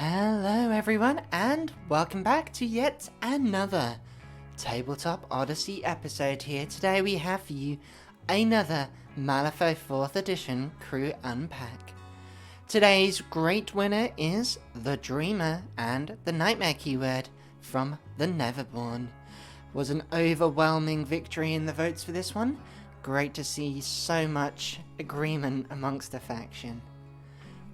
Hello everyone and welcome back to yet another Tabletop Odyssey episode here. Today we have for you another Malifaux 4th edition crew unpack. Today's great winner is the Dreamer and the Nightmare keyword from the Neverborn. Was an overwhelming victory in the votes for this one. Great to see so much agreement amongst the faction.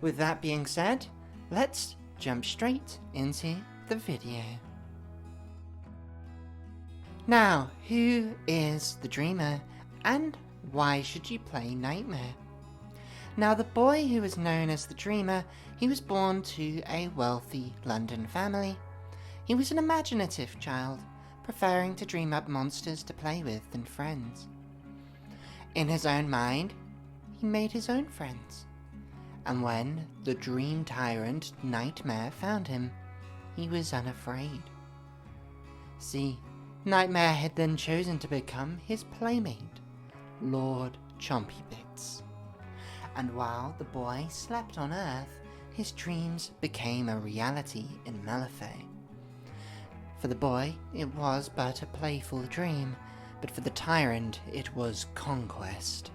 With that being said, let's jump straight into the video. Now, who is the Dreamer and why should you play Nightmare? Now, the boy who is known as the Dreamer, he was born to a wealthy London family. He was an imaginative child, preferring to dream up monsters to play with than friends. In his own mind, he made his own friends. And when the dream tyrant Nightmare found him, he was unafraid. See, Nightmare had then chosen to become his playmate, Lord Chompybits. And while the boy slept on Earth, his dreams became a reality in Malifaux. For the boy, it was but a playful dream, but for the tyrant, it was conquest.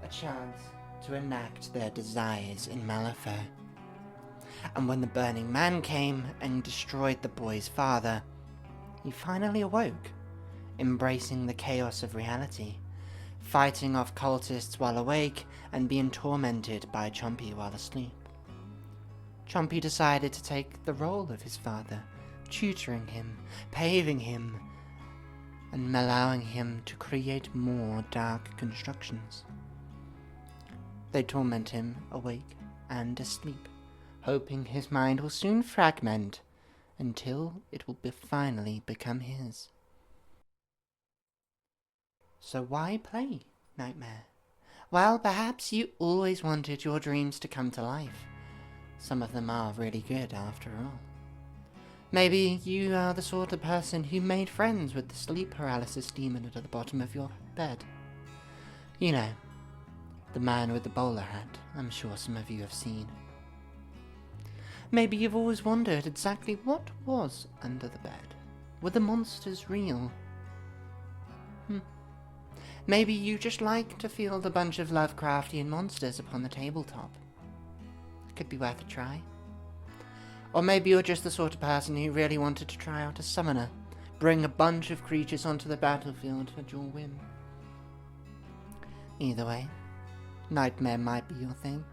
A chance to enact their desires in Malifaux. And when the Burning Man came and destroyed the boy's father, he finally awoke, embracing the chaos of reality, fighting off cultists while awake and being tormented by Chompy while asleep. Chompy decided to take the role of his father, tutoring him, paving him, and allowing him to create more dark constructions. They torment him awake and asleep, hoping his mind will soon fragment until it will finally become his. So why play Nightmare? Well, perhaps you always wanted your dreams to come to life. Some of them are really good after all. Maybe you are the sort of person who made friends with the sleep paralysis demon at the bottom of your bed. You know, the man with the bowler hat, I'm sure some of you have seen. Maybe you've always wondered exactly what was under the bed. Were the monsters real? Maybe you just like to field a bunch of Lovecraftian monsters upon the tabletop. It could be worth a try. Or maybe you're just the sort of person who really wanted to try out a summoner, bring a bunch of creatures onto the battlefield at your whim. Either way, Nightmare might be your thing.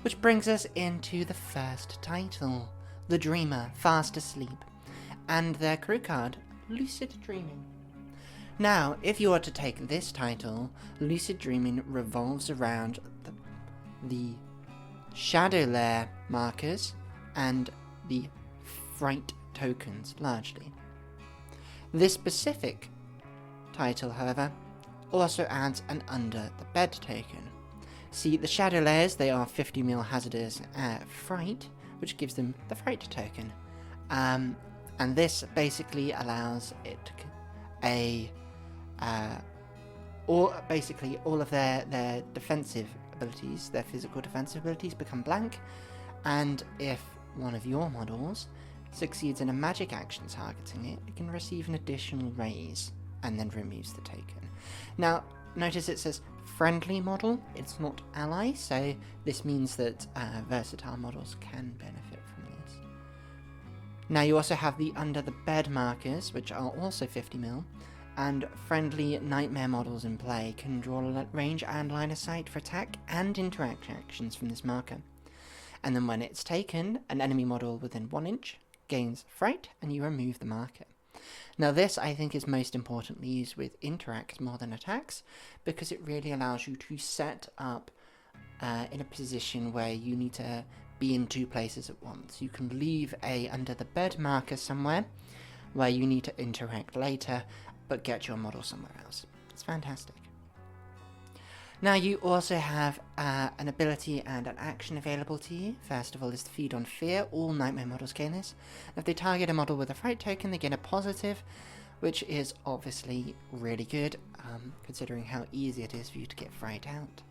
Which brings us into the first title, The Dreamer, Fast Asleep, and their crew card, Lucid Dreaming. Now, if you were to take this title, Lucid Dreaming revolves around the Shadow Lair markers and the Fright tokens, largely. This specific title, however, also adds an Under the Bed token. See, the Shadow Layers, they are 50 mil hazardous Fright, which gives them the Fright token. And this basically allows it all of their defensive abilities, their physical defensive abilities become blank, and if one of your models succeeds in a magic action targeting it, it can receive an additional raise and then removes the token. Now, notice it says friendly model, it's not ally, so this means that versatile models can benefit from these. Now you also have the Under the Bed markers, which are also 50 mil, and friendly Nightmare models in play can draw range and line of sight for attack and interaction actions from this marker. And then when it's taken, an enemy model within 1 inch gains Fright and you remove the marker. Now this, I think, is most importantly used with interacts more than attacks, because it really allows you to set up in a position where you need to be in 2 places at once. You can leave a Under the Bed marker somewhere where you need to interact later, but get your model somewhere else. It's fantastic. Now you also have an ability and an action available to you. First of all is to Feed on Fear. All Nightmare models gain this. If they target a model with a Fright token, they gain a positive, which is obviously really good, considering how easy it is for you to get Fright out.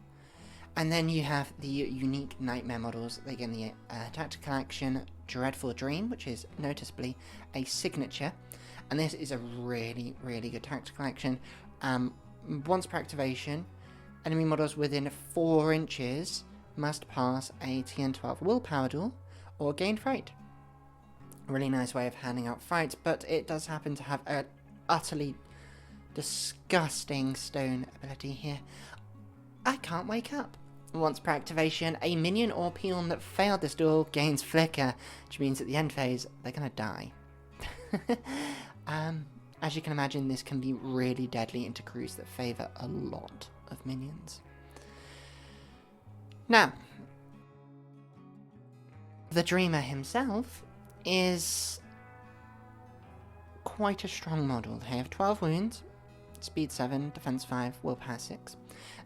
And then you have the unique nightmare models. They get the tactical action Dreadful Dream, which is noticeably a signature. And this is a really, really good tactical action. Once per activation, enemy models within 4 inches must pass a TN12 willpower duel or gain fright. A really nice way of handing out fright, but it does happen to have an utterly disgusting stone ability here. I can't wake up. Once per activation, a minion or peon that failed this duel gains flicker, which means at the end phase, they're going to die. As you can imagine, this can be really deadly into crews that favour a lot of minions. Now, the Dreamer himself is quite a strong model. They have 12 wounds, speed 7, defense 5, willpower 6.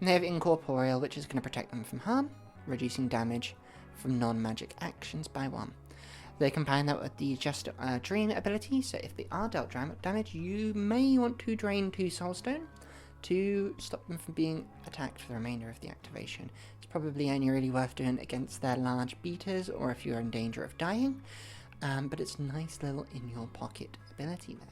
And they have Incorporeal, which is going to protect them from harm, reducing damage from non-magic actions by 1. They combine that with the Just Dream ability, so if they are dealt damage, you may want to drain 2 Soulstone to stop them from being attacked for the remainder of the activation. It's probably only really worth doing against their large beaters, or if you're in danger of dying, but it's a nice little in your pocket ability there.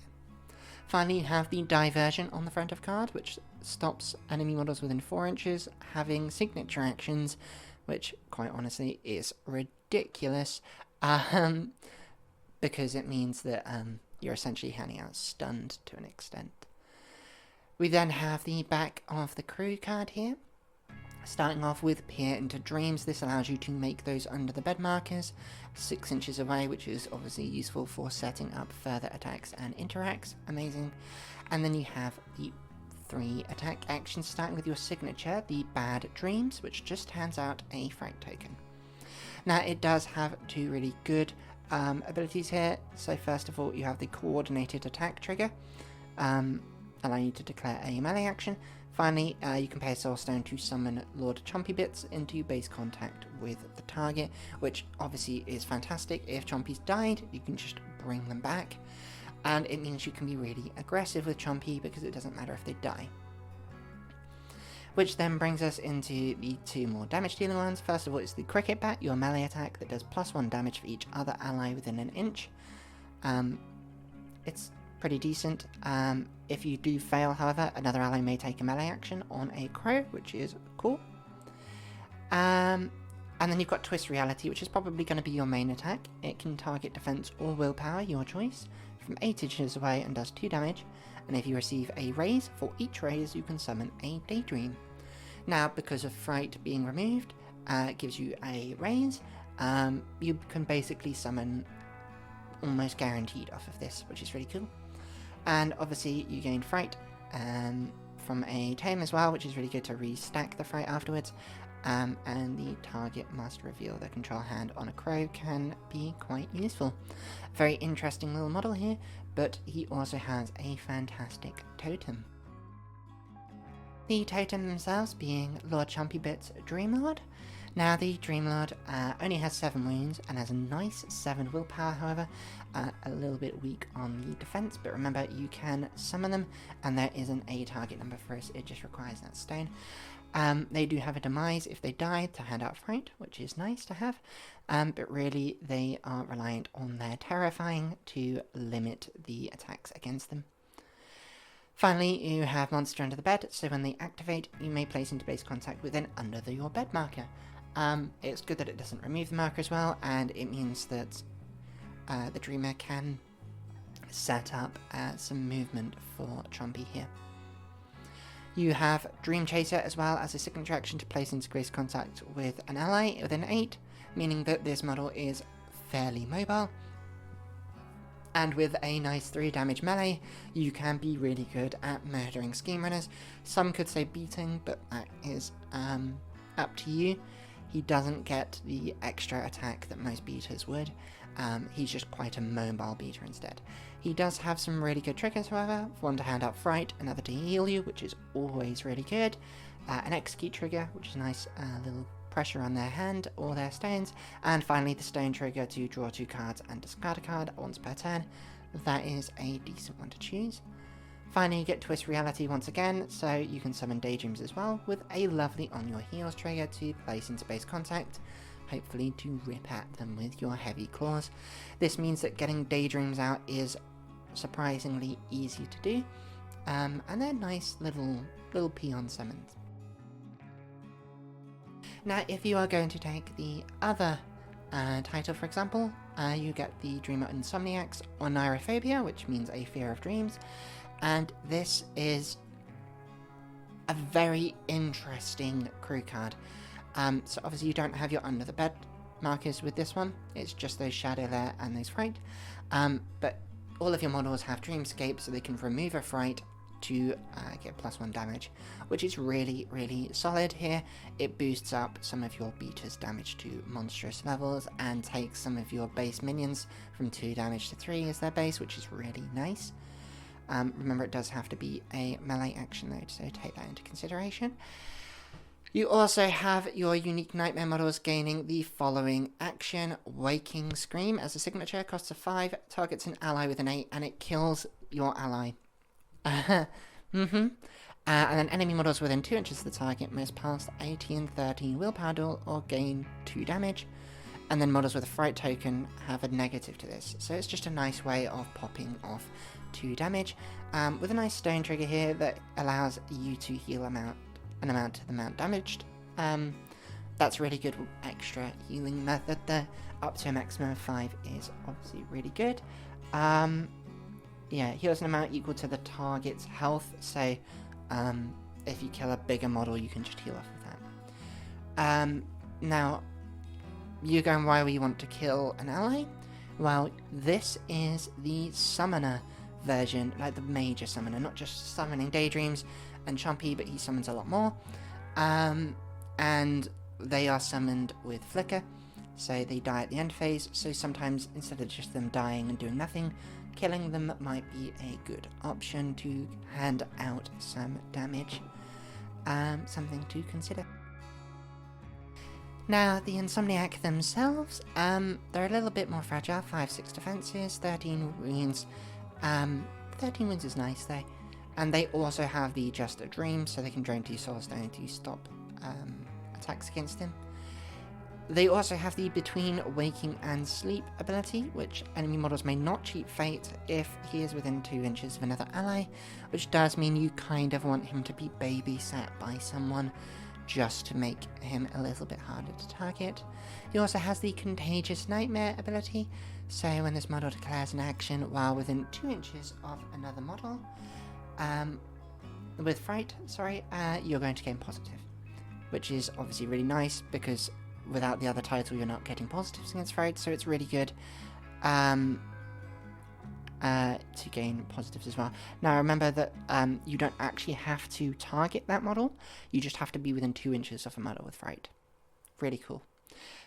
Finally, you have the Diversion on the front of card, which stops enemy models within 4 inches having signature actions, which, quite honestly, is ridiculous, because it means that you're essentially handing out stunned to an extent. We then have the back of the crew card here. Starting off with Peer into Dreams, this allows you to make those under the bed markers 6 inches away, which is obviously useful for setting up further attacks and interacts. Amazing. And then you have the 3 attack actions, starting with your signature, the Bad Dreams, which just hands out a fright token. Now, it does have 2 really good abilities here. So first of all, you have the Coordinated Attack trigger, allowing you to declare a melee action. Finally, you can pay a Soulstone to summon Lord Chompy Bits into base contact with the target, which obviously is fantastic. If Chompy's died, you can just bring them back, and it means you can be really aggressive with Chompy because it doesn't matter if they die. Which then brings us into the 2 more damage dealing ones. First of all, it's the Cricket Bat, your melee attack that does +1 damage for each other ally within an inch. It's pretty decent. If you do fail, however, another ally may take a melee action on a crow, which is cool. And then you've got Twist Reality, which is probably going to be your main attack. It can target defense or willpower, your choice, from 8 inches away and does 2 damage. And if you receive a raise, for each raise you can summon a Daydream. Now, because of Fright being removed, it gives you a raise. You can basically summon almost guaranteed off of this, which is really cool. And obviously you gain Fright from a tame as well, which is really good to restack the Fright afterwards. And the target must reveal their control hand on a crow can be quite useful. Very interesting little model here, but he also has a fantastic totem. The totem themselves being Lord Chompy Bits Dreamlord. Now, the Dreamlord only has 7 wounds and has a nice 7 willpower, however, a little bit weak on the defense, but remember, you can summon them, and there isn't a target number for us, it just requires that stone. They do have a demise if they die to hand out fright, which is nice to have, but really they are reliant on their terrifying to limit the attacks against them. Finally, you have Monster Under the Bed, so when they activate, you may place into base contact with an under your bed marker. It's good that it doesn't remove the marker as well, and it means that the Dreamer can set up some movement for Chompy here. You have Dream Chaser as well as a signature action to place into base contact with an ally within 8, meaning that this model is fairly mobile. And with a nice 3 damage melee, you can be really good at murdering scheme runners. Some could say beating, but that is up to you. He doesn't get the extra attack that most beaters would. He's just quite a mobile beater instead. He does have some really good triggers, however. One to hand out fright, another to heal you, which is always really good. An execute trigger, which is a nice little pressure on their hand or their stones, and finally the stone trigger to draw 2 cards and discard a card once per turn. That is a decent one to choose. Finally, you get Twist Reality once again, so you can summon Daydreams as well, with a lovely On Your Heels trigger to place into base contact, hopefully to rip at them with your heavy claws. This means that getting Daydreams out is surprisingly easy to do, and they're nice little peon summons. Now, if you are going to take the other title, for example, you get the Dreamer Insomniac's Oneirophobia, which means a fear of dreams, and this is a very interesting crew card. So obviously you don't have your under the bed markers with this one, it's just those Shadow Lair and those Fright, but all of your models have Dreamscape, so they can remove a Fright to get +1 damage, which is really, really solid here. It boosts up some of your beaters' damage to monstrous levels and takes some of your base minions from 2 damage to 3 as their base, which is really nice. Remember, it does have to be a melee action though, so take that into consideration. You also have your unique Nightmare models gaining the following action: Waking Scream as a signature, costs a 5, targets an ally with an 8, and it kills your ally. And then enemy models within 2 inches of the target must pass 18 and 13 willpower duel or gain 2 damage. And then models with a Fright token have a negative to this, so it's just a nice way of popping off 2 damage, with a nice stone trigger here that allows you to heal an amount to the amount damaged. That's really good extra healing method there. Up to a maximum of 5 is obviously really good. Yeah, heals an amount equal to the target's health, so if you kill a bigger model, you can just heal off of that. Now, you're going, why would you want to kill an ally? Well, this is the summoner version, like the major summoner, not just summoning Daydreams and Chompy, but he summons a lot more. And they are summoned with Flicker, so they die at the end phase, so sometimes instead of just them dying and doing nothing, killing them might be a good option to hand out some damage. Something to consider. Now, the Insomniac themselves, they're a little bit more fragile. 5/6 defenses, 13 wounds. 13 wounds is nice though. And they also have the Just a Dream, so they can drain 2 Soul Stone to stop attacks against him. They also have the Between Waking and Sleep ability, which enemy models may not cheat Fate if he is within 2 inches of another ally, which does mean you kind of want him to be babysat by someone, just to make him a little bit harder to target. He also has the Contagious Nightmare ability, so when this model declares an action while within 2 inches of another model, with Fright, you're going to gain positive, which is obviously really nice, because without the other title you're not getting positives against Fright, so it's really good to gain positives as well. Now remember that you don't actually have to target that model, you just have to be within 2 inches of a model with Fright. Really cool.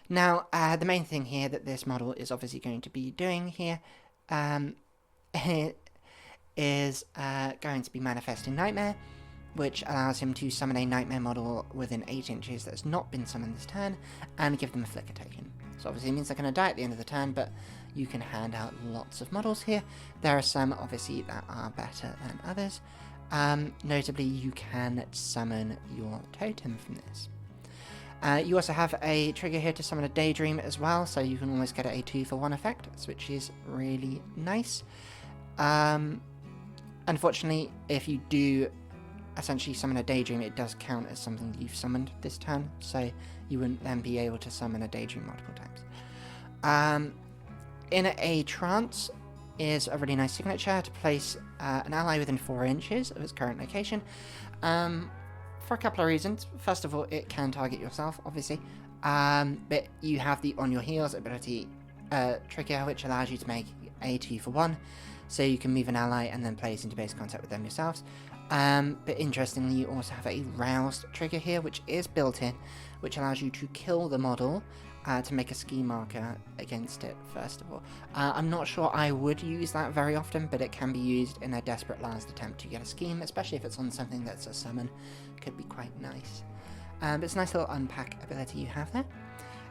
Now the main thing here that this model is obviously going to be doing here is going to be manifesting Nightmare, which allows him to summon a Nightmare model within 8 inches that has not been summoned this turn, and give them a Flicker token. So obviously it means they're going to die at the end of the turn, but you can hand out lots of models here. There are some, obviously, that are better than others. Notably, you can summon your totem from this. You also have a trigger here to summon a Daydream as well, so you can almost get a 2-for-1 effect, which is really nice. Unfortunately, if you do essentially summon a Daydream, it does count as something that you've summoned this turn, so you wouldn't then be able to summon a Daydream multiple times. In a Trance is a really nice signature to place an ally within 4 inches of its current location, for a couple of reasons. First of all, it can target yourself, obviously, but you have the On Your Heels ability trigger, which allows you to make a 2-for-1, so you can move an ally and then place into base contact with them yourselves. But interestingly, you also have a Roused trigger here, which is built in, which allows you to kill the model to make a ski marker against it, first of all. I'm not sure I would use that very often, but it can be used in a desperate last attempt to get a scheme, especially if it's on something that's a summon. Could be quite nice. But it's a nice little Unpack ability you have there.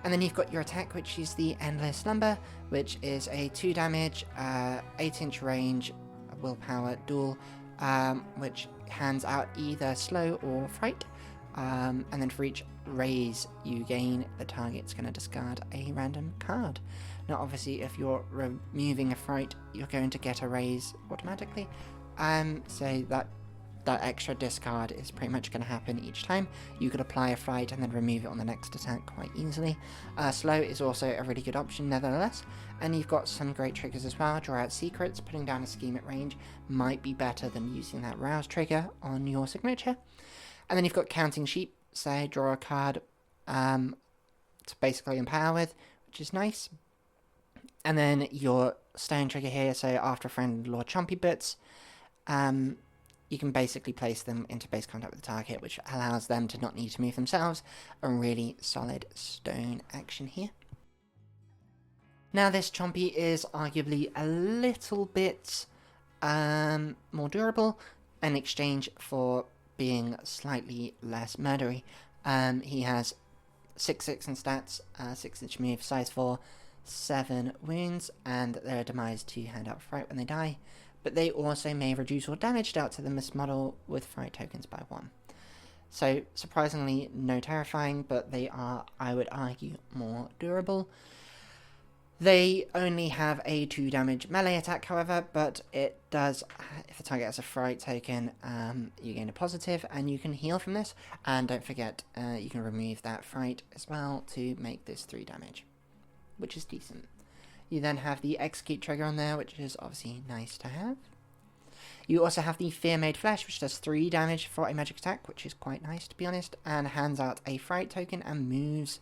And then you've got your attack, which is the Endless Slumber, which is a 2 damage, 8-inch range, willpower duel, which hands out either slow or fright. And then for each raise you gain, the target's going to discard a random card. Now obviously if you're removing a fright, you're going to get a raise automatically. So that extra discard is pretty much going to happen each time. You could apply a fright and then remove it on the next attack quite easily. Slow is also a really good option nevertheless. And you've got some great triggers as well. Draw out secrets, putting down a scheme at range might be better than using that rouse trigger on your signature. And then you've got counting sheep, so draw a card to basically empower with, which is nice. And then your stone trigger here, so after a friend Lord Chompy Bits, you can basically place them into base contact with the target, which allows them to not need to move themselves. A really solid stone action here. Now this Chompy is arguably a little bit more durable in exchange for being slightly less murdery. He has 6/6 in stats, 6-inch move, size 4, 7 wounds, and their demise to hand out fright when they die. But they also may reduce all damage dealt to them as model with fright tokens by 1. So surprisingly no terrifying, but they are, I would argue, more durable. They only have a 2 damage melee attack, however, but it does, if the target has a fright token, you gain a positive, and you can heal from this. And don't forget, you can remove that fright as well to make this 3 damage, which is decent. You then have the execute trigger on there, which is obviously nice to have. You also have the Fear Made Flesh, which does 3 damage for a magic attack, which is quite nice to be honest, and hands out a fright token and moves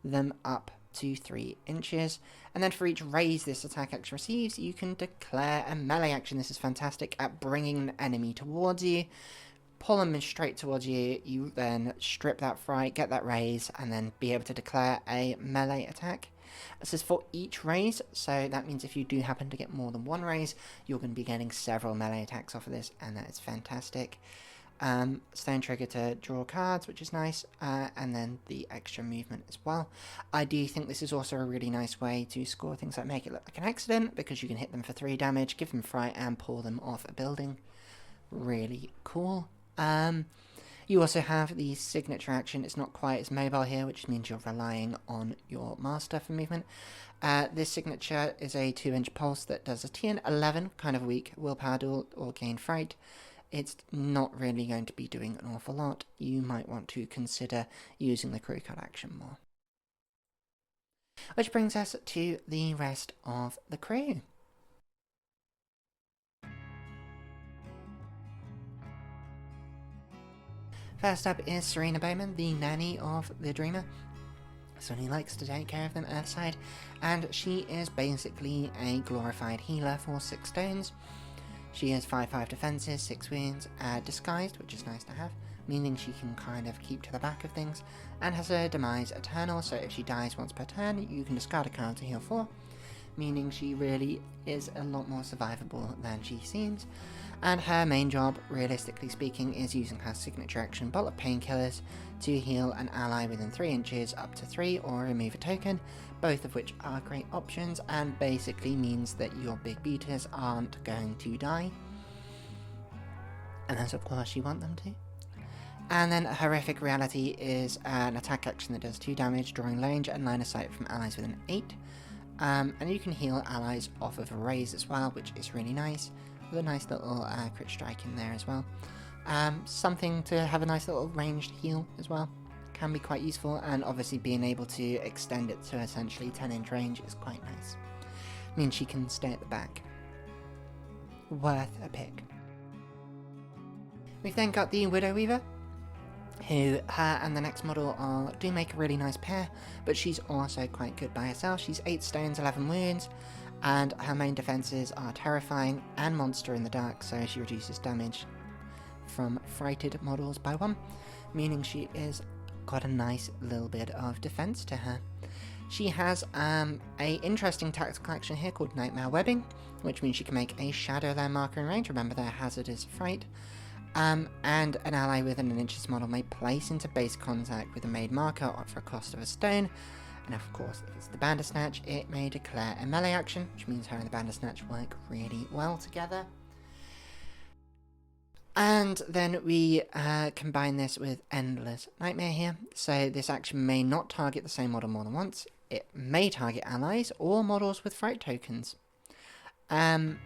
them up to 3 inches. And then for each raise this attack action receives, you can declare a melee action. This is fantastic at bringing an enemy towards you, pull them straight towards you. You then strip that fright, get that raise, and then be able to declare a melee attack. This is for each raise, so that means if you do happen to get more than 1 raise, you're going to be getting several melee attacks off of this, and that is fantastic. Stone trigger to draw cards, which is nice, and then the extra movement as well. I do think this is also a really nice way to score things that make it look like an accident, because you can hit them for 3 damage, give them fright, and pull them off a building. Really cool. You also have the signature action. It's not quite as mobile here, which means you're relying on your master for movement. This signature is a 2-inch pulse that does a TN 11, kind of weak, willpower duel or gain fright. It's not really going to be doing an awful lot. You might want to consider using the crew card action more. Which brings us to the rest of the crew. First up is Serena Bowman, the nanny of the Dreamer. Someone who likes to take care of them Earthside, and she is basically a glorified healer for 6 stones. She has 5/5 defenses, 6 wounds, disguised, which is nice to have, meaning she can kind of keep to the back of things, and has a demise eternal, so if she dies once per turn, you can discard a card to heal 4, meaning she really is a lot more survivable than she seems. And her main job, realistically speaking, is using her signature action Bolt of Painkillers to heal an ally within 3 inches up to 3 or remove a token, both of which are great options and basically means that your big beaters aren't going to die. Unless of course you want them to. And then Horrific Reality is an attack action that does 2 damage, drawing range and line of sight from allies within 8. And you can heal allies off of a raise as well, which is really nice. With a nice little crit strike in there as well. Something to have a nice little ranged heal as well. Can be quite useful, and obviously being able to extend it to essentially 10-inch range is quite nice. Means she can stay at the back. Worth a pick. We've then got the Widow Weaver, who her and the next model do make a really nice pair, but she's also quite good by herself. She's 8 stones, 11 wounds, and her main defenses are Terrifying and Monster in the Dark, so she reduces damage from frighted models by 1, meaning she is got a nice little bit of defense to her. She has a interesting tactical action here called Nightmare Webbing, which means she can make a shadow layer marker in range. Remember, their hazard is fright. And an ally within an inches model may place into base contact with a made marker for a cost of a stone. And of course, if it's the Bandersnatch, it may declare a melee action, which means her and the Bandersnatch work really well together. And then we combine this with Endless Nightmare here. So this action may not target the same model more than once. It may target allies or models with fright tokens. And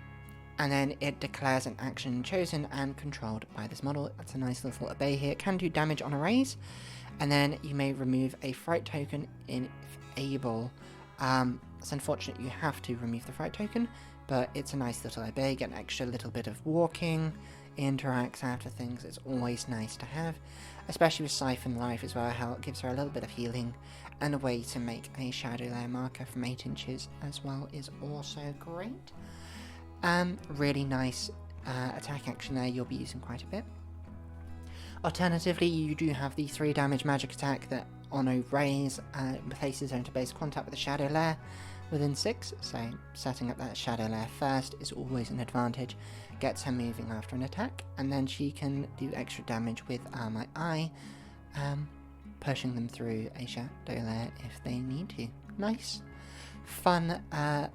then it declares an action chosen and controlled by this model. That's a nice little obey here. It can do damage on a raise. And then you may remove a fright token if able. It's unfortunate you have to remove the fright token, but it's a nice little obey. Get an extra little bit of walking, interacts after things. It's always nice to have, especially with Siphon Life as well. How it gives her a little bit of healing, and a way to make a shadow layer marker from 8 inches as well is also great. Really nice attack action there, you'll be using quite a bit. Alternatively, you do have the 3 damage magic attack that Ono Raise places her into base contact with a shadow layer within 6, so setting up that shadow layer first is always an advantage. Gets her moving after an attack, and then she can do extra damage with My Eye, pushing them through a shadow layer if they need to. Nice, fun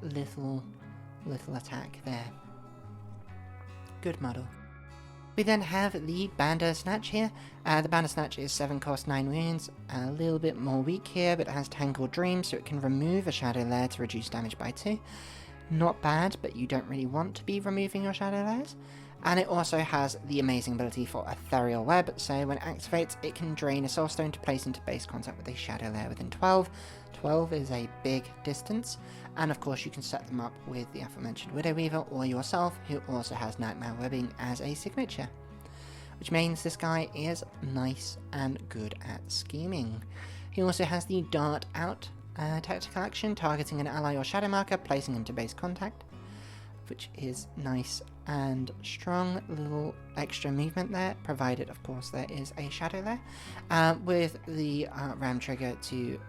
little attack there. Good model. We then have the Bandersnatch here. The Bandersnatch is 7 cost, 9 wounds, a little bit more weak here, but it has Tangled Dream, so it can remove a shadow layer to reduce damage by 2. Not bad, but you don't really want to be removing your shadow layers. And it also has the amazing ability for Ethereal Web, so when it activates, it can drain a Soul Stone to place into base contact with a shadow layer within 12. 12 is a big distance, and of course you can set them up with the aforementioned Widow Weaver or yourself, who also has Nightmare Webbing as a signature, which means this guy is nice and good at scheming. He also has the Dart Out tactical action, targeting an ally or shadow marker, placing him to base contact, which is nice and strong. Little extra movement there, provided of course there is a shadow there, with the ram trigger to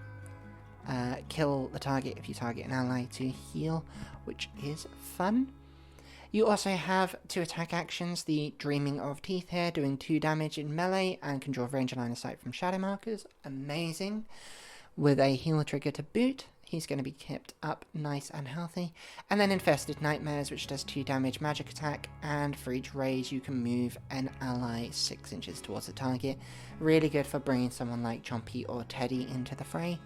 kill the target if you target an ally to heal, which is fun. You also have 2 attack actions, the Dreaming of Teeth here, doing 2 damage in melee and can draw range and line of sight from shadow markers. Amazing. With a heal trigger to boot, he's going to be kept up nice and healthy. And then Infested Nightmares, which does 2 damage magic attack, and for each raise you can move an ally 6 inches towards the target. Really good for bringing someone like Chompy or Teddy into the fray.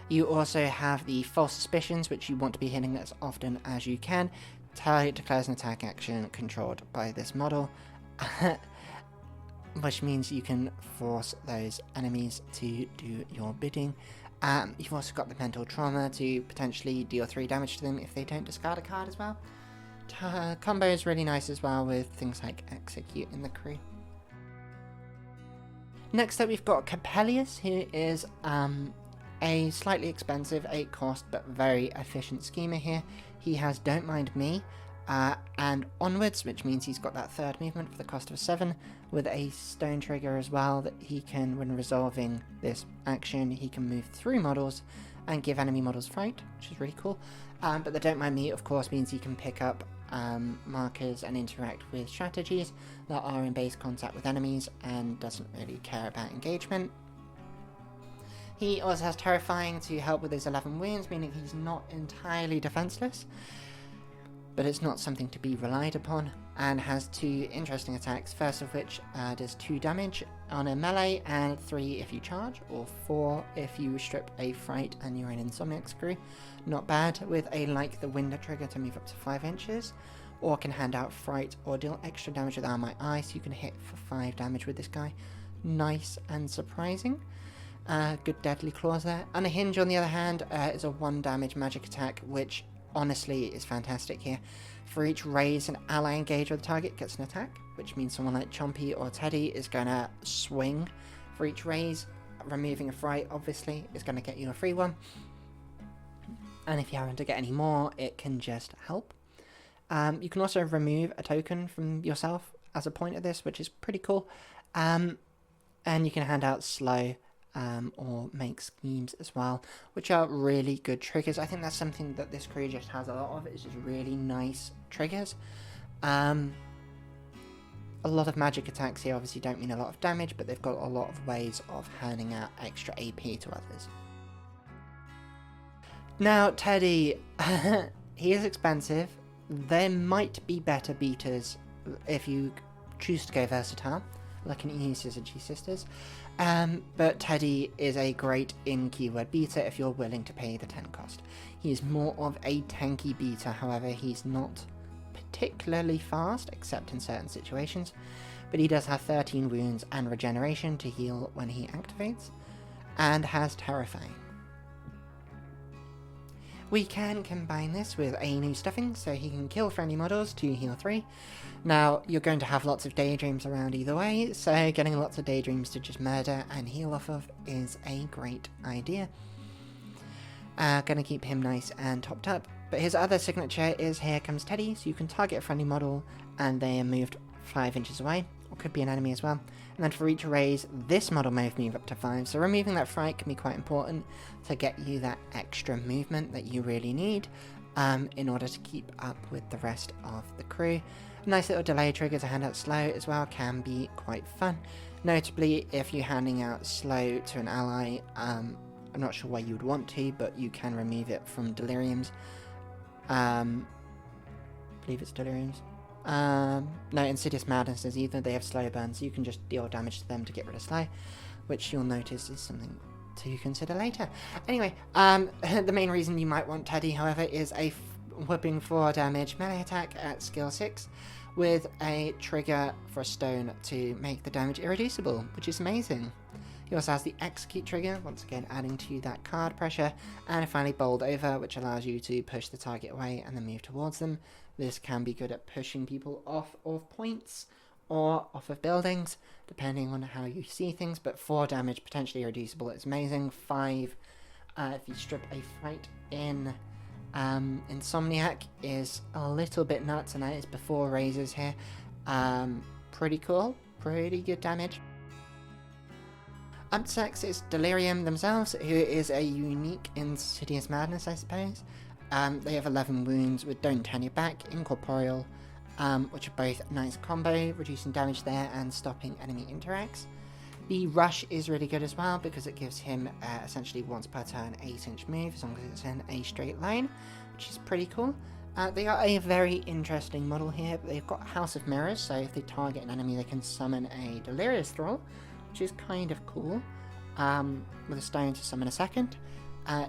You also have the False Suspicions, which you want to be hitting as often as you can. Target declares an attack action controlled by this model, which means you can force those enemies to do your bidding. You've also got the Mental Trauma to potentially deal 3 damage to them if they don't discard a card as well. Combo is really nice as well with things like Execute in the crew. Next up we've got Coppelius, who is a slightly expensive 8 cost but very efficient schemer here. He has Don't Mind Me and Onwards, which means he's got that 3rd movement for the cost of 7, with a stone trigger as well that he can, when resolving this action, he can move through models and give enemy models fright, which is really cool. But the Don't Mind Me of course means he can pick up markers and interact with strategies that are in base contact with enemies and doesn't really care about engagement. He also has Terrifying to help with his 11 wounds, meaning he's not entirely defenseless, but it's not something to be relied upon, and has 2 interesting attacks, first of which does 2 damage on a melee and 3 if you charge, or 4 if you strip a fright and you're in Insomniac's crew. Not bad, with a Like the Wind trigger to move up to 5 inches, or can hand out fright or deal extra damage with My Eye, so you can hit for 5 damage with this guy. Nice and surprising. Good Deadly Claws there. Unhinge, on the other hand, is a 1 damage magic attack, which honestly is fantastic here. For each raise an ally engaged with the target gets an attack, which means someone like Chompy or Teddy is going to swing for each raise. Removing a fright, obviously, is going to get you a free one. And if you happen to get any more, it can just help. You can also remove a token from yourself as a point of this, which is pretty cool. And you can hand out Slow, or make schemes as well, which are really good triggers. I think that's something that this crew just has a lot of, is just really nice triggers. A lot of magic attacks here obviously don't mean a lot of damage, but they've got a lot of ways of handing out extra AP to others. Now Teddy, he is expensive. There might be better beaters if you choose to go versatile, like an EU Syzygy Sisters. But Teddy is a great in-keyword beater if you're willing to pay the 10 cost. He is more of a tanky beater, however he's not particularly fast, except in certain situations, but he does have 13 wounds and regeneration to heal when he activates, and has Terrifying. We can combine this with a new stuffing, so he can kill friendly models to heal 3. Now, you're going to have lots of Daydreams around either way, so getting lots of Daydreams to just murder and heal off of is a great idea. Gonna keep him nice and topped up. But his other signature is Here Comes Teddy, so you can target a friendly model and they are moved 5 inches away, or could be an enemy as well. And then for each raise, this model may move up to 5, so removing that fright can be quite important to get you that extra movement that you really need in order to keep up with the rest of the crew. A nice little delay trigger to hand out slow as well can be quite fun. Notably, if you're handing out slow to an ally, I'm not sure why you would want to, but you can remove it from deliriums. I believe it's deliriums. No, Insidious Madness is either. They have slow burn, so you can just deal damage to them to get rid of slow, which you'll notice is something to consider later. Anyway, the main reason you might want Teddy, however, is a whooping 4 damage melee attack at skill 6 with a trigger for a stone to make the damage irreducible, which is amazing. He also has the execute trigger, once again adding to that card pressure, and finally bowled over, which allows you to push the target away and then move towards them. This can be good at pushing people off of points or off of buildings, depending on how you see things, but 4 damage, potentially irreducible, is amazing. 5, if you strip a fight in Insomniac, is a little bit nuts, and that is before raises here. Pretty cool, pretty good damage. Up next is Delirium themselves, who is a unique Insidious Madness, I suppose. They have 11 wounds with Don't Turn Your Back, Incorporeal, which are both a nice combo, reducing damage there and stopping enemy interacts. The Rush is really good as well because it gives him essentially once per turn 8-inch move as long as it's in a straight line, which is pretty cool. They are a very interesting model here. They've got House of Mirrors, so if they target an enemy they can summon a Delirious Thrall, which is kind of cool, with a stone to summon a second,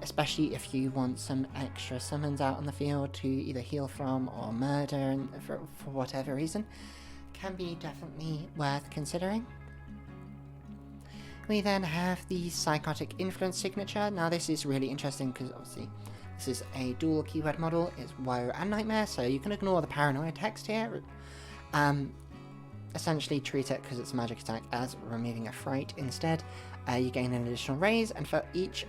especially if you want some extra summons out on the field to either heal from or murder, and for whatever reason, can be definitely worth considering. We then have the Psychotic Influence signature. Now this is really interesting because obviously this is a dual keyword model, it's Woe and Nightmare, so you can ignore the paranoia text here. Essentially treat it, because it's a magic attack, as removing a fright instead. You gain an additional raise, and for each,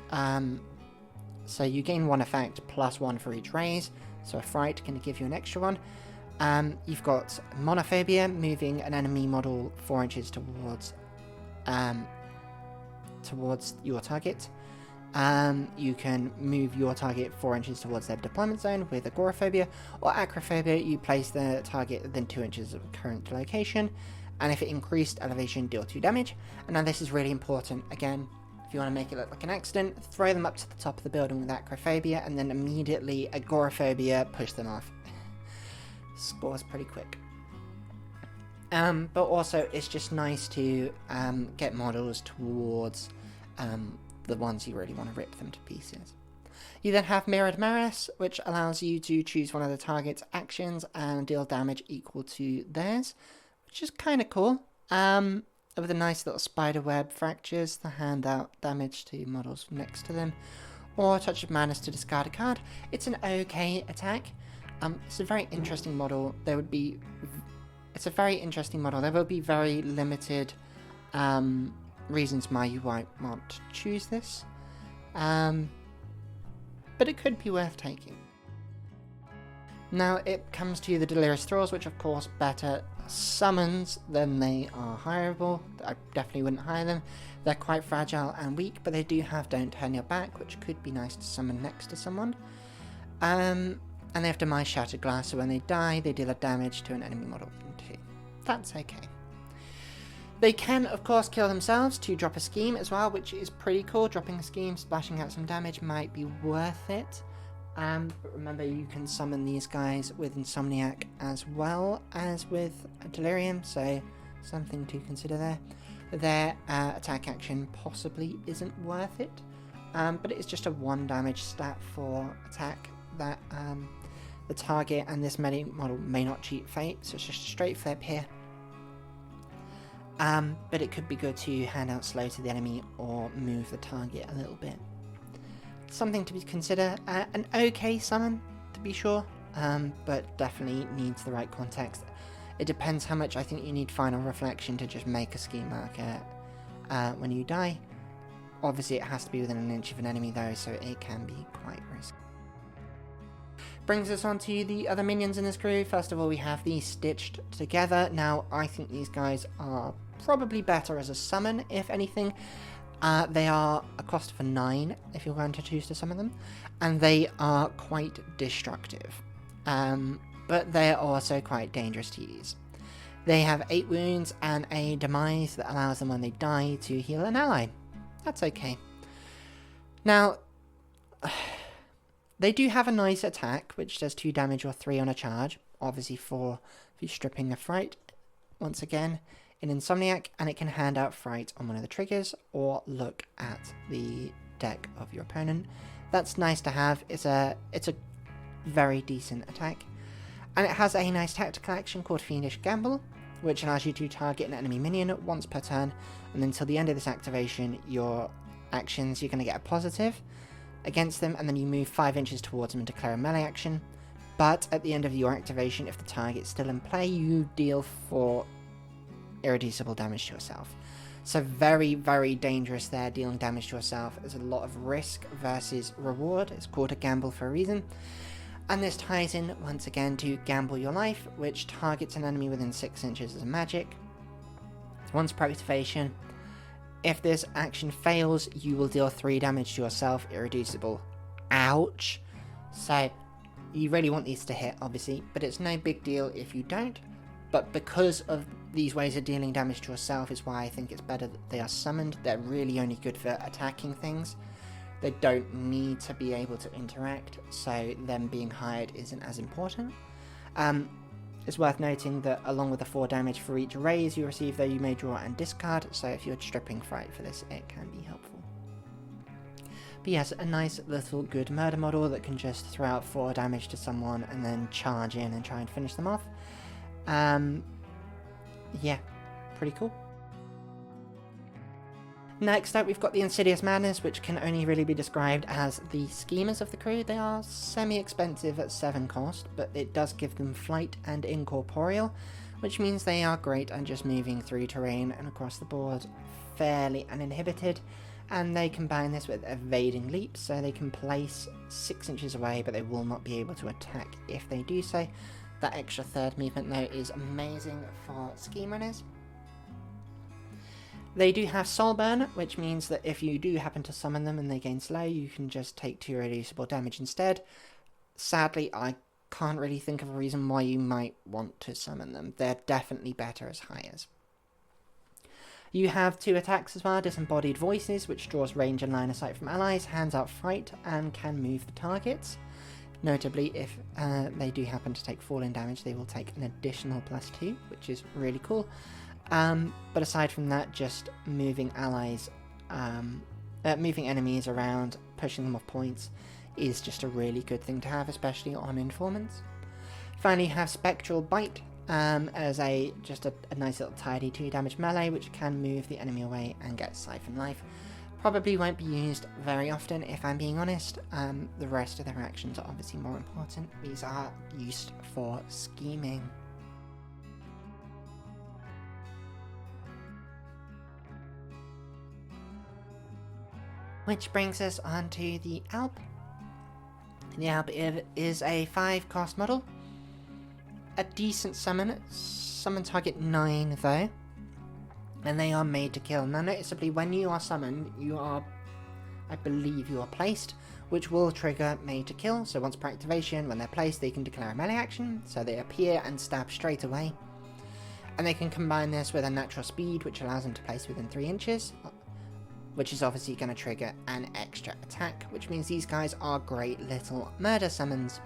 so you gain 1 effect plus 1 for each raise, so a fright can give you an extra 1. You've got Monophobia, moving an enemy model 4 inches towards your target. You can move your target 4 inches towards their deployment zone with Agoraphobia, or Acrophobia, you place the target within 2 inches of current location, and if it increased elevation, deal 2 damage. And now this is really important, again, if you want to make it look like an accident, throw them up to the top of the building with Acrophobia, and then immediately Agoraphobia, push them off. Scores pretty quick. But also, it's just nice to get models towards the ones you really want to rip them to pieces. You then have Mirrored Maris, which allows you to choose one of the target's actions and deal damage equal to theirs, which is kind of cool. With a nice little spiderweb fractures to hand out damage to models next to them, or Touch of Madness to discard a card. It's an okay attack. It's a very interesting model. It's a very interesting model. There will be very limited reasons why you might want to choose this, but it could be worth taking. Now it comes to the Delirious Thralls, which of course better summons than they are hireable. I definitely wouldn't hire them. They're quite fragile and weak, but they do have Don't Turn Your Back, which could be nice to summon next to someone. And they have Demise Shattered Glass, so when they die, they deal a damage to an enemy model in 2. That's okay. They can, of course, kill themselves to drop a scheme as well, which is pretty cool. Dropping a scheme, splashing out some damage might be worth it. But remember, you can summon these guys with Insomniac as well as with Delirium, so something to consider there. Their attack action possibly isn't worth it, but it's just a 1 damage stat for attack that the target and this model may not cheat fate, so it's just a straight flip here. But it could be good to hand out slow to the enemy or move the target a little bit. Something to consider. An okay summon, to be sure, but definitely needs the right context. It depends how much I think you need Final Reflection to just make a ski marker when you die. Obviously it has to be within an inch of an enemy though, so it can be quite risky. Brings us on to the other minions in this crew. First of all, we have these stitched together. Now, I think these guys are probably better as a summon, if anything. They are a cost of 9 if you're going to choose to summon them, and they are quite destructive. But they're also quite dangerous to use. They have 8 wounds and a demise that allows them when they die to heal an ally. That's okay. Now, they do have a nice attack, which does 2 damage or 3 on a charge. Obviously for if you're stripping a fright, once again, in Insomniac, and it can hand out fright on one of the triggers, or look at the deck of your opponent. That's nice to have. It's a very decent attack. And it has a nice tactical action called Fiendish Gamble, which allows you to target an enemy minion once per turn, and until the end of this activation, your actions, you're going to get a positive against them, and then you move 5 inches towards them and declare a melee action. But at the end of your activation, if the target's still in play, you deal 4 irreducible damage to yourself. So very, very dangerous there, dealing damage to yourself. There's a lot of risk versus reward. It's called a gamble for a reason. And this ties in, once again, to Gamble Your Life, which targets an enemy within 6 inches as a magic. Once per activation, if this action fails, you will deal 3 damage to yourself, irreducible. Ouch! So, you really want these to hit, obviously, but it's no big deal if you don't. But because of these ways of dealing damage to yourself is why I think it's better that they are summoned. They're really only good for attacking things. They don't need to be able to interact, so them being hired isn't as important. It's worth noting that along with the 4 damage for each raise you receive, though, you may draw and discard, so if you're stripping fright for this, it can be helpful. But yes, a nice little good murder model that can just throw out 4 damage to someone and then charge in and try and finish them off. Yeah, pretty cool. Next up, we've got the Insidious Madness, which can only really be described as the schemers of the crew. They are semi-expensive at 7 cost, but it does give them flight and incorporeal, which means they are great at just moving through terrain and across the board fairly uninhibited. And they combine this with evading leap, so they can place 6 inches away, but they will not be able to attack if they do so. That extra 3rd movement, though, is amazing for scheme runners. They do have Soulburn, which means that if you do happen to summon them and they gain slow, you can just take 2 reducible damage instead. Sadly, I can't really think of a reason why you might want to summon them. They're definitely better as hires. You have 2 attacks as well, Disembodied Voices, which draws range and line of sight from allies, hands out fright, and can move the targets. Notably, if they do happen to take falling damage, they will take an additional +2, which is really cool. But aside from that, just moving allies, moving enemies around, pushing them off points is just a really good thing to have, especially on informants. Finally, you have Spectral Bite as just a nice little tidy 2 damage melee, which can move the enemy away and get Siphon Life. Probably won't be used very often, if I'm being honest. The rest of their actions are obviously more important. These are used for scheming. Which brings us on to the Alp. The Alp is a 5 cost model. A decent summon. Summon target 9 though. And they are made to kill. Now noticeably, when you are summoned, I believe you are placed, which will trigger made to kill. So once per activation, when they're placed, they can declare a melee action. So they appear and stab straight away. And they can combine this with a natural speed, which allows them to place within 3 inches. which is obviously going to trigger an extra attack, which means these guys are great little murder summons.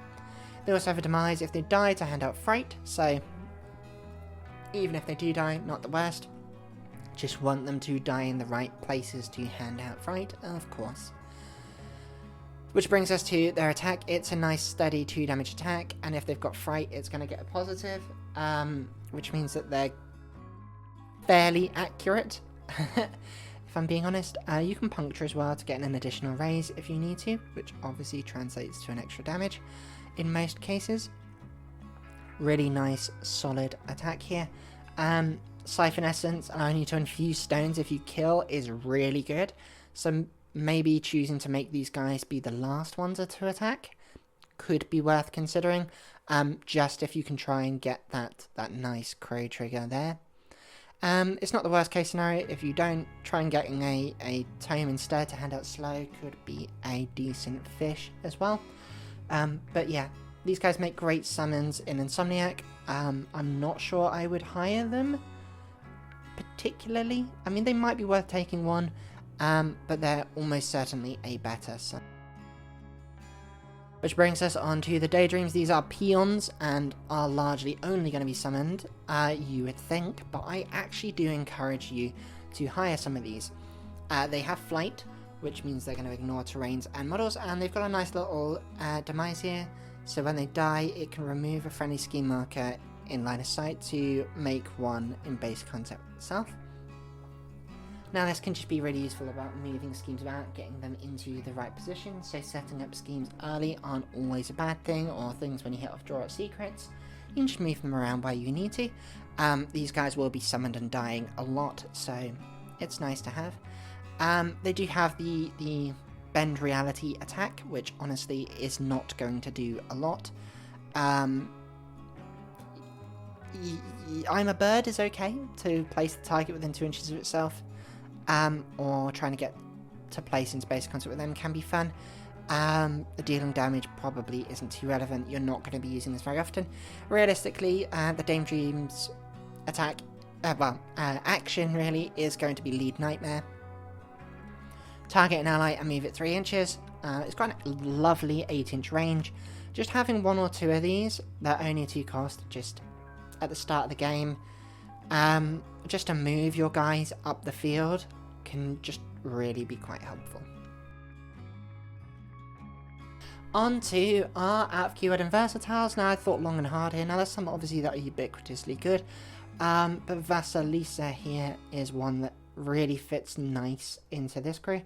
They also have a demise if they die to hand out fright, so even if they do die, not the worst. Just want them to die in the right places to hand out fright, of course. Which brings us to their attack. It's a nice steady 2 damage attack, and if they've got fright, it's going to get a positive, which means that they're fairly accurate. If I'm being honest, you can puncture as well to get an additional raise if you need to, which obviously translates to an extra damage in most cases. Really nice, solid attack here. Siphon Essence, allowing you to infuse stones if you kill, is really good. So maybe choosing to make these guys be the last ones to attack could be worth considering, just if you can try and get that nice crow trigger there. It's not the worst case scenario. If you don't, try and getting a tome instead to hand out slow could be a decent fish as well. But yeah, these guys make great summons in Insomniac. I'm not sure I would hire them particularly. I mean, they might be worth taking one, but they're almost certainly a better summon. Which brings us on to the Daydreams. These are peons and are largely only going to be summoned, you would think, but I actually do encourage you to hire some of these. They have flight, which means they're going to ignore terrains and models, and they've got a nice little demise here, so when they die it can remove a friendly scheme marker in line of sight to make one in base concept itself. Now this can just be really useful about moving schemes about, getting them into the right position, so setting up schemes early aren't always a bad thing, or things when you hit off draw out secrets. You can just move them around where you need to. These guys will be summoned and dying a lot, so it's nice to have. They do have the bend reality attack, which honestly is not going to do a lot. I'm a bird is okay to place the target within 2 inches of itself, or trying to get to place in space concept with them can be fun. The dealing damage probably isn't too relevant. You're not going to be using this very often. Realistically, the Daydream's attack, action really is going to be lead Nightmare. Target an ally and move it 3 inches. It's got a lovely 8-inch range. Just having 1 or 2 of these, they're only 2 cost, just at the start of the game, just to move your guys up the field can just really be quite helpful. On to our out of keyword and versatiles. Now I thought long and hard here. Now there's some obviously that are ubiquitously good, but Vasilisa here is one that really fits nice into this crew.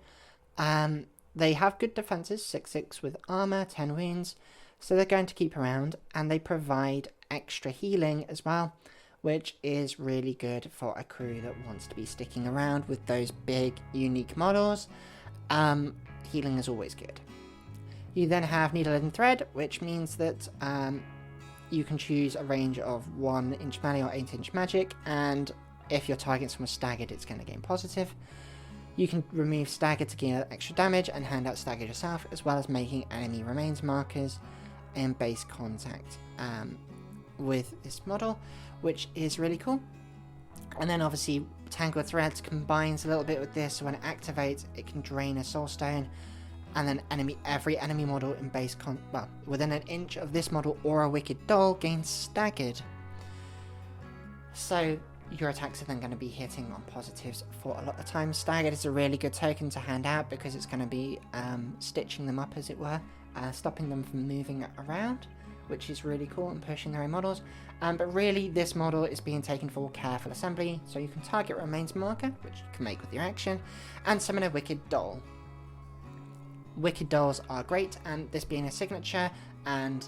They have good defenses, 6/6 with armor, 10 wounds, so they're going to keep around, and they provide extra healing as well, which is really good for a crew that wants to be sticking around with those big unique models. Healing is always good. You then have Needle and Thread, which means that you can choose a range of 1-inch melee or 8-inch magic, and if your target's someone staggered, it's going to gain positive. You can remove stagger to gain extra damage and hand out stagger yourself, as well as making enemy remains markers in base contact with this model, which is really cool. And then obviously Tangled Threads combines a little bit with this, so when it activates it can drain a soul stone, and then every enemy model in base within 1 inch of this model or a wicked doll gains staggered. So your attacks are then going to be hitting on positives for a lot of times. Staggered is a really good token to hand out because it's going to be stitching them up, as it were, stopping them from moving around, which is really cool, and pushing their own models. But really this model is being taken for careful assembly, so you can target remains marker, which you can make with your action, and summon a wicked doll. Wicked dolls are great, and this being a signature, and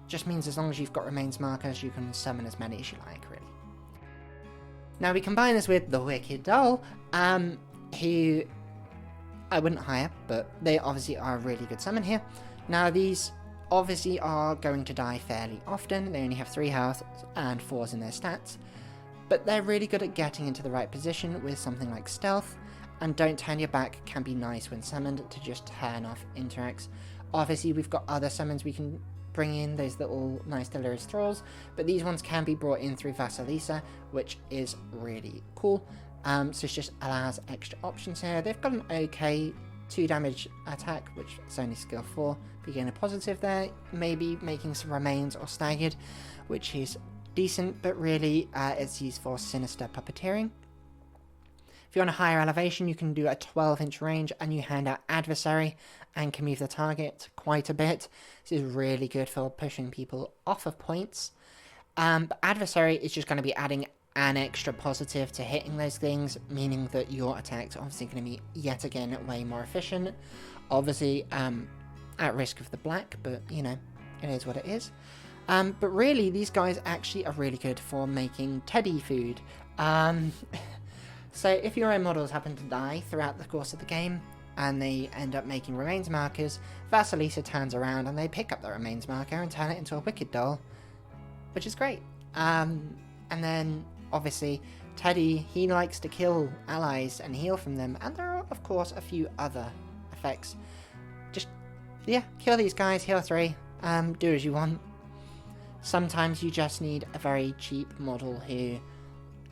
just means as long as you've got remains markers you can summon as many as you like, really. Now we combine this with the Wicked Doll, who I wouldn't hire, but they obviously are a really good summon here. Now these obviously are going to die fairly often. They only have 3 health and 4s in their stats, but they're really good at getting into the right position with something like Stealth, and Don't Turn Your Back can be nice when summoned to just turn off interacts. Obviously we've got other summons we can bring in, those little nice delirious thralls, but these ones can be brought in through Vasilisa, which is really cool. So it just allows extra options here. They've got an okay 2 damage attack, which is only skill 4. If you gain a positive there, maybe making some remains or staggered, which is decent, but really it's used for sinister puppeteering. If you're on a higher elevation, you can do a 12-inch range, and you hand out adversary and can move the target quite a bit. This is really good for pushing people off of points. But adversary is just going to be adding an extra positive to hitting those things, meaning that your attacks are obviously going to be yet again way more efficient. Obviously at risk of the black, but you know, it is what it is. But really, these guys actually are really good for making teddy food. So if your own models happen to die throughout the course of the game, and they end up making remains markers, Vasilisa turns around and they pick up the remains marker and turn it into a wicked doll, which is great. And then, obviously, Teddy, he likes to kill allies and heal from them, and there are, of course, a few other effects. Just, yeah, kill these guys, heal 3, do as you want. Sometimes you just need a very cheap model who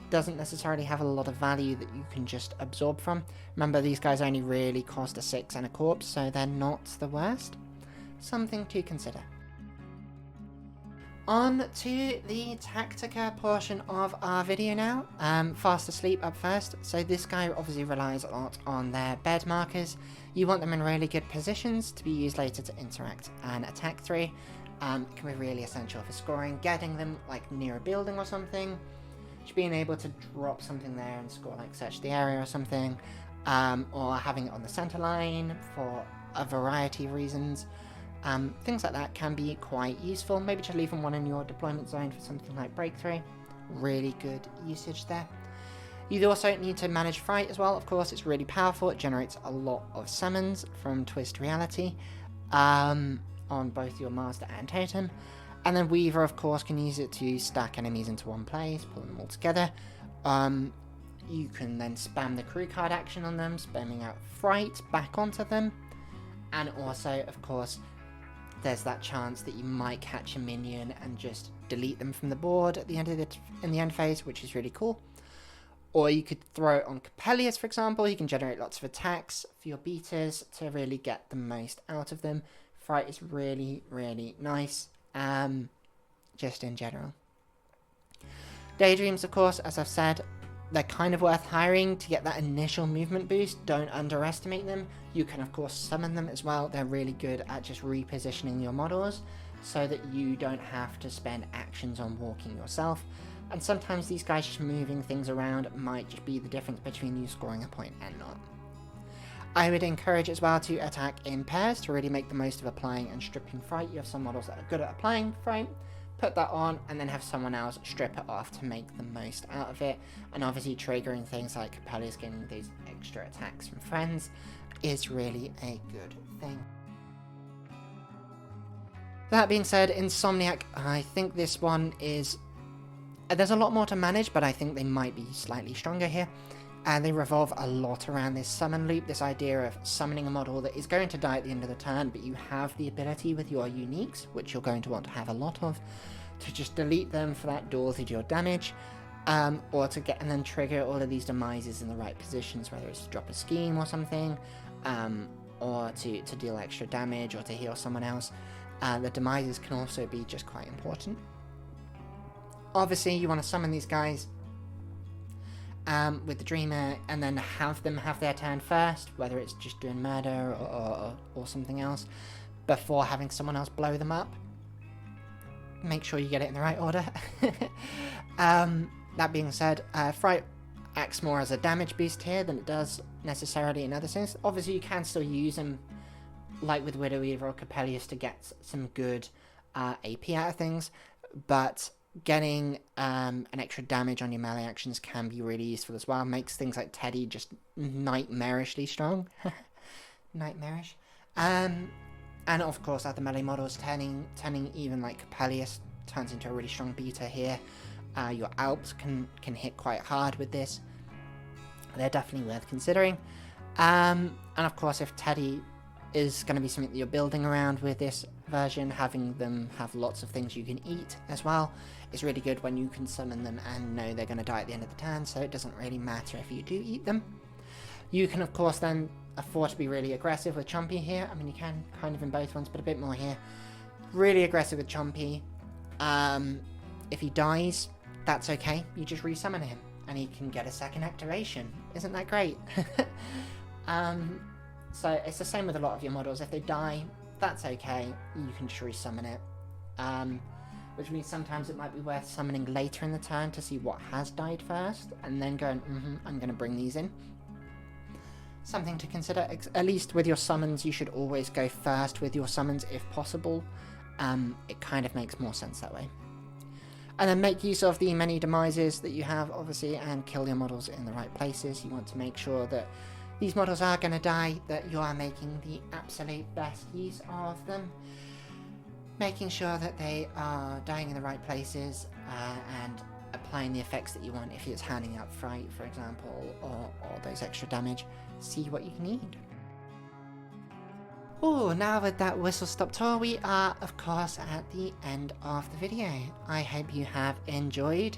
doesn't necessarily have a lot of value that you can just absorb from. Remember, these guys only really cost a 6 and a corpse, so they're not the worst. Something to consider. On to the Tactica portion of our video now. Fast asleep up first. So this guy obviously relies a lot on their bed markers. You want them in really good positions to be used later to interact and attack 3. Can be really essential for scoring. Getting them like near a building or something. Just being able to drop something there and score, like search the area or something. Or having it on the center line for a variety of reasons. Things like that can be quite useful. Maybe just leaving one in your deployment zone for something like breakthrough. Really good usage there. You also need to manage Fright as well. Of course, it's really powerful. It generates a lot of summons from Twist Reality on both your Master and Totem. And then Weaver, of course, can use it to stack enemies into one place, pull them all together. You can then spam the crew card action on them, spamming out Fright back onto them. And also, of course, there's that chance that you might catch a minion and just delete them from the board at the end of in the end phase, which is really cool. Or you could throw it on Coppelius, for example. You can generate lots of attacks for your beaters to really get the most out of them. Fright is really, really nice, just in general. Daydreams, of course, as I've said, they're kind of worth hiring to get that initial movement boost. Don't underestimate them. You can, of course, summon them as well. They're really good at just repositioning your models so that you don't have to spend actions on walking yourself. And sometimes these guys just moving things around might just be the difference between you scoring a point and not. I would encourage as well to attack in pairs to really make the most of applying and stripping Fright. You have some models that are good at applying Fright. Put that on and then have someone else strip it off to make the most out of it. And obviously triggering things like Coppelius getting these extra attacks from friends is really a good thing. That being said, Insomniac, I think this one is... There's a lot more to manage, but I think they might be slightly stronger here. And they revolve a lot around this summon loop, this idea of summoning a model that is going to die at the end of the turn, but you have the ability with your uniques, which you're going to want to have a lot of, to just delete them for that dual to deal damage, or to get and then trigger all of these demises in the right positions, whether it's to drop a scheme or something, or to deal extra damage or to heal someone else. The demises can also be just quite important. Obviously, you want to summon these guys with the Dreamer, and then have them have their turn first, whether it's just doing murder or something else, before having someone else blow them up. Make sure you get it in the right order. That being said, Fright acts more as a damage boost here than it does necessarily in other things. Obviously, you can still use them, like with Widow Weaver or Coppelius, to get some good AP out of things, but getting an extra damage on your melee actions can be really useful as well. Makes things like Teddy just nightmarishly strong. Nightmarish. And of course, other melee models, turning even like Coppelius turns into a really strong beater here. Your Alps can hit quite hard with this. They're definitely worth considering. And of course, if Teddy is going to be something that you're building around with this, version, having them have lots of things you can eat as well is really good when you can summon them and know they're going to die at the end of the turn, so it doesn't really matter if you do eat them. You can of course then afford to be really aggressive with Chompy here. I mean, you can kind of in both ones, but a bit more here. Really aggressive with Chompy. If he dies, that's okay. You just resummon him and he can get a second activation. Isn't that great? So it's the same with a lot of your models. If they die, that's okay. You can just resummon it. Which means sometimes it might be worth summoning later in the turn to see what has died first, and then going, I'm going to bring these in. Something to consider. At least with your summons, you should always go first with your summons if possible. It kind of makes more sense that way. And then make use of the many demises that you have, obviously, and kill your models in the right places. You want to make sure that these models are going to die, that you are making the absolute best use of them. Making sure that they are dying in the right places and applying the effects that you want. If it's handing out fright, for example, or those extra damage, see what you need. Oh, now with that whistle-stop tour, we are, of course, at the end of the video. I hope you have enjoyed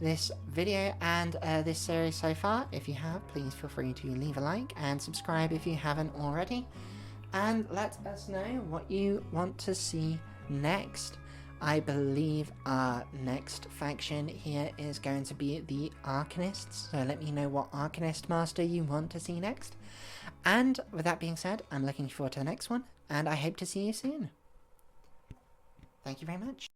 this video and this series so far. If you have, please feel free to leave a like and subscribe if you haven't already. And let us know what you want to see next. I believe our next faction here is going to be the Arcanists, so let me know what Arcanist Master you want to see next. And with that being said, I'm looking forward to the next one, and I hope to see you soon. Thank you very much.